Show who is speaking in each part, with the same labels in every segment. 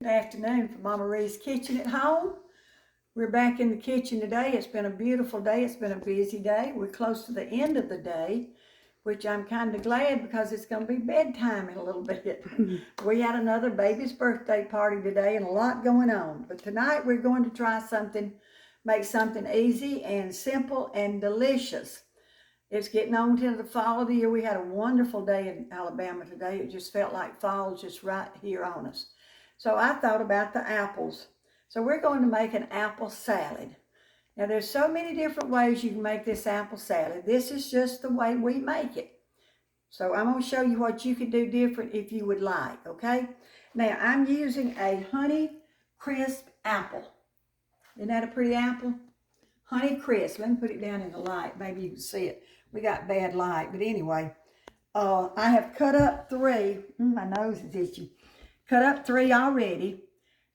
Speaker 1: Good afternoon from Mama Ree's Kitchen at home. We're back in the kitchen today. It's been a beautiful day. It's been a busy day. We're close to the end of the day, which I'm kind of glad because it's going to be bedtime in a little bit. We had another baby's birthday party today and a lot going on. But tonight we're going to try something, make something easy and simple and delicious. It's getting on to the fall of the year. We had a wonderful day in Alabama today. It just felt like fall just right here on us. So I thought about the apples. So we're going to make an apple salad. Now there's so many different ways you can make this apple salad. This is just the way we make it. So I'm going to show you what you could do different if you would like, okay? Now I'm using a Honey Crisp apple. Isn't that a pretty apple? Honey Crisp. Let me put it down in the light. Maybe you can see it. We got bad light, but anyway. I have cut up 3. My nose is itchy. Cut up 3 already,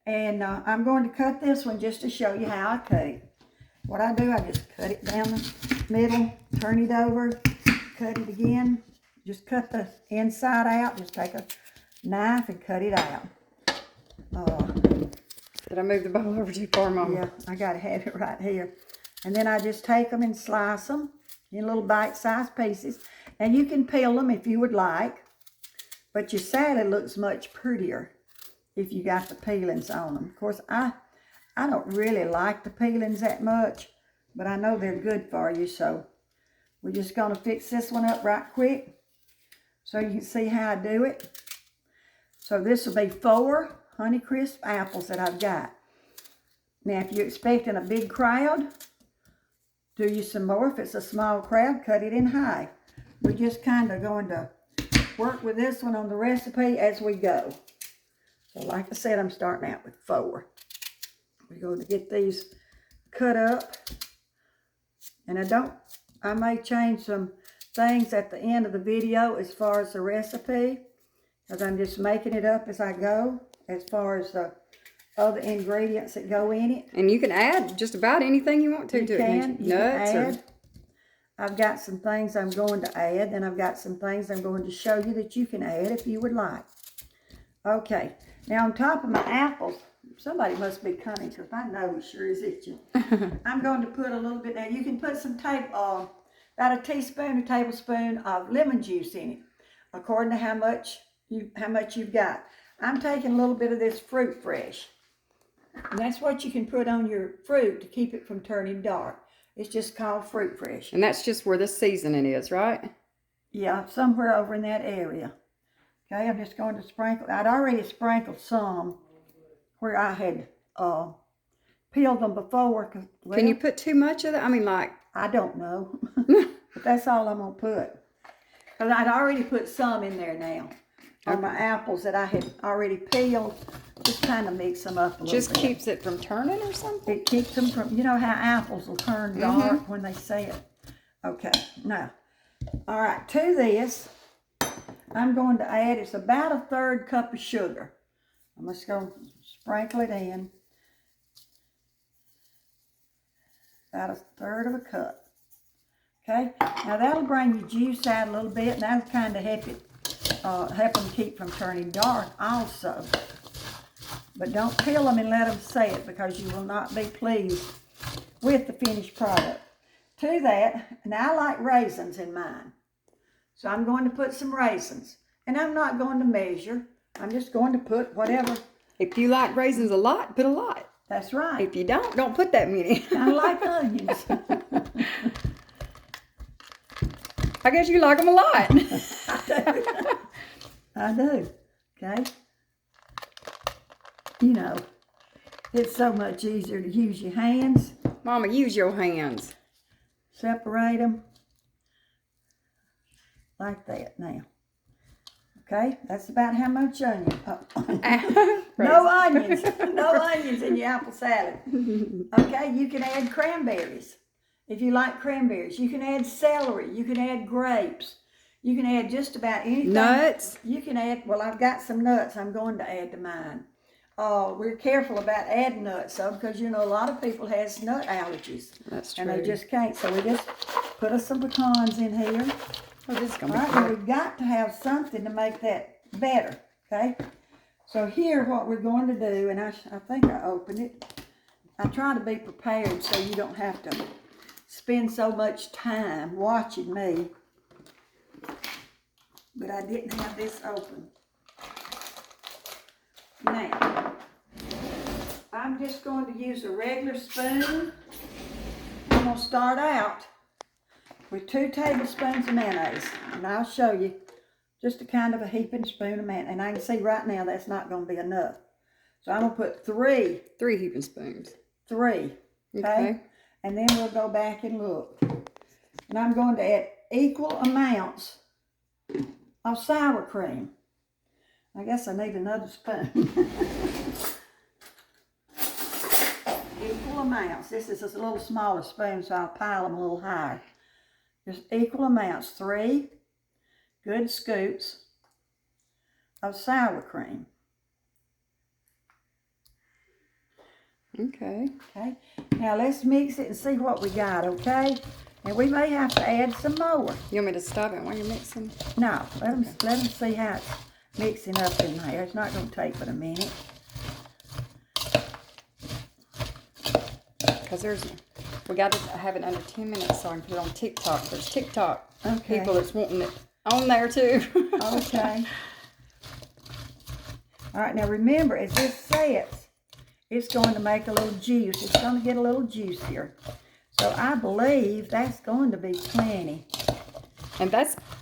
Speaker 1: and I'm going to cut this one just to show you how I cut it. What I do, I just cut it down the middle, turn it over, cut it again, just cut the inside out, just take a knife and cut it out.
Speaker 2: Did I move the bowl over too far, Mama?
Speaker 1: Yeah, I gotta have it right here. And then I just take them and slice them in little bite-sized pieces, and you can peel them if you would like. But your salad looks much prettier if you got the peelings on them. Of course, I don't really like the peelings that much, but I know they're good for you, so we're just going to fix this one up right quick so you can see how I do it. So this will be 4 Honey Crisp apples that I've got. Now, if you're expecting a big crowd, do you some more. If it's a small crowd, cut it in half. We're just kind of going to work with this one on the recipe as we go. So like I said, I'm starting out with 4. We're going to get these cut up. And I may change some things at the end of the video as far as the recipe, because I'm just making it up as I go, as far as the other ingredients that go in it.
Speaker 2: And you can add just about anything you want to it.
Speaker 1: You can add. I've got some things I'm going to add, and I've got some things I'm going to show you that you can add if you would like. Okay, now on top of my apples, somebody must be cunning because my nose sure is itchy. I'm going to put a little bit, now you can put some about a teaspoon, a tablespoon of lemon juice in it, according to how much you've got. I'm taking a little bit of this fruit fresh, and that's what you can put on your fruit to keep it from turning dark. It's just called fruit fresh.
Speaker 2: And that's just where the seasoning is, right?
Speaker 1: Yeah, somewhere over in that area. Okay, I'm just going to sprinkle. I'd already sprinkled some where I had peeled them before. Well,
Speaker 2: can you put too much of that? I mean, like...
Speaker 1: I don't know. But that's all I'm going to put. Because I'd already put some in there now. On my apples that I had already peeled. Just kind of mix them up a little bit.
Speaker 2: Just keeps it from turning or something?
Speaker 1: It keeps them from, you know how apples will turn dark when they set. Okay, now, all right, to this, I'm going to add, it's about a 1/3 cup of sugar. I'm just going to sprinkle it in. About a 1/3 of a cup. Okay, now that'll bring your juice out a little bit, and that'll kind of help them keep from turning dark also. But don't peel them and let them set, because you will not be pleased with the finished product. To that, and I like raisins in mine. So I'm going to put some raisins. And I'm not going to measure. I'm just going to put whatever.
Speaker 2: If you like raisins a lot, put a lot.
Speaker 1: That's right.
Speaker 2: If you don't put that many.
Speaker 1: I like onions.
Speaker 2: I guess you like them a lot.
Speaker 1: I do. Okay. You know, it's so much easier to use your hands.
Speaker 2: Mama, use your hands.
Speaker 1: Separate them like that now. Okay, that's about how much onion. No onions. No onions in your apple salad. Okay, you can add cranberries if you like cranberries. You can add celery. You can add grapes. You can add just about anything.
Speaker 2: Nuts.
Speaker 1: You can add, well, I've got some nuts I'm going to add to mine. We're careful about adding nuts, though, because, you know, a lot of people has nut allergies.
Speaker 2: That's true.
Speaker 1: And they just can't. So we just put us some pecans in here.
Speaker 2: Oh, this is going to
Speaker 1: All
Speaker 2: be
Speaker 1: right, now we've got to have something to make that better, okay? So here what we're going to do, and I think I opened it. I try to be prepared so you don't have to spend so much time watching me. But I didn't have this open. Now, I'm just going to use a regular spoon. I'm going to start out with 2 tablespoons of mayonnaise. And I'll show you just a kind of a heaping spoon of mayonnaise. And I can see right now that's not going to be enough. So I'm going to put 3.
Speaker 2: 3 heaping spoons.
Speaker 1: 3. Okay? And then we'll go back and look. And I'm going to add equal amounts of sour cream. I guess I need another spoon. Equal amounts. This is a little smaller spoon, so I'll pile them a little higher. Just equal amounts. 3 good scoops of sour cream.
Speaker 2: Okay.
Speaker 1: Okay. Now let's mix it and see what we got, okay? And we may have to add some more.
Speaker 2: You want me to stop it while you're mixing?
Speaker 1: No, let them see how it's mixing up in there. It's not going to take but a minute.
Speaker 2: Because we got to have it under 10 minutes so I can put it on TikTok. There's TikTok
Speaker 1: Okay.
Speaker 2: people that's wanting it on there too.
Speaker 1: Okay. All right, now remember, as this sets, it's going to make a little juice. It's going to get a little juicier. So I believe that's going to be plenty.
Speaker 2: And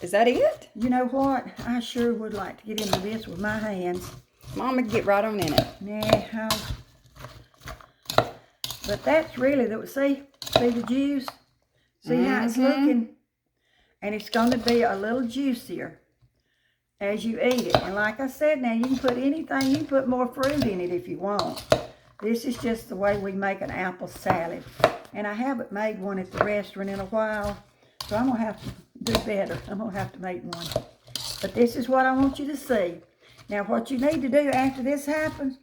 Speaker 2: is that it?
Speaker 1: You know what? I sure would like to get into this with my hands.
Speaker 2: Mama, get right on in it.
Speaker 1: Yeah, but that's really, see the juice? See how it's looking? And it's going to be a little juicier as you eat it. And like I said, now you can put anything, you can put more fruit in it if you want. This is just the way we make an apple salad. And I haven't made one at the restaurant in a while, so I'm going to have to do better. I'm going to have to make one. But this is what I want you to see. Now, what you need to do after this happens,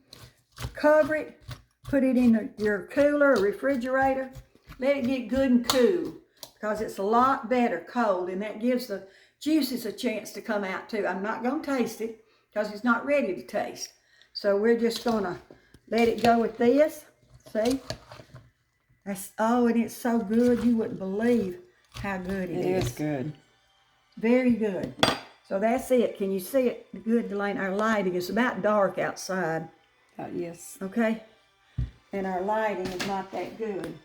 Speaker 1: cover it, put it in your cooler or refrigerator. Let it get good and cool, because it's a lot better cold, and that gives the juices a chance to come out too. I'm not going to taste it because it's not ready to taste. So we're just going to let it go with this. See? And it's so good you wouldn't believe how good it is.
Speaker 2: It is good.
Speaker 1: Very good. So that's it. Can you see it good, Delaney? Our lighting is about dark outside.
Speaker 2: Yes.
Speaker 1: Okay? And our lighting is not that good.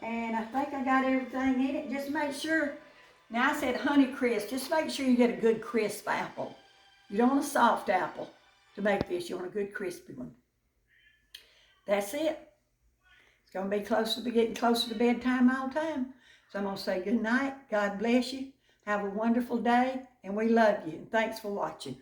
Speaker 1: And I think I got everything in it. Just make sure. Now I said honey crisp. Just make sure you get a good crisp apple. You don't want a soft apple to make this. You want a good crispy one. That's it. It's going to be getting closer to bedtime all the time. So I'm going to say good night. God bless you. Have a wonderful day. And we love you. And thanks for watching.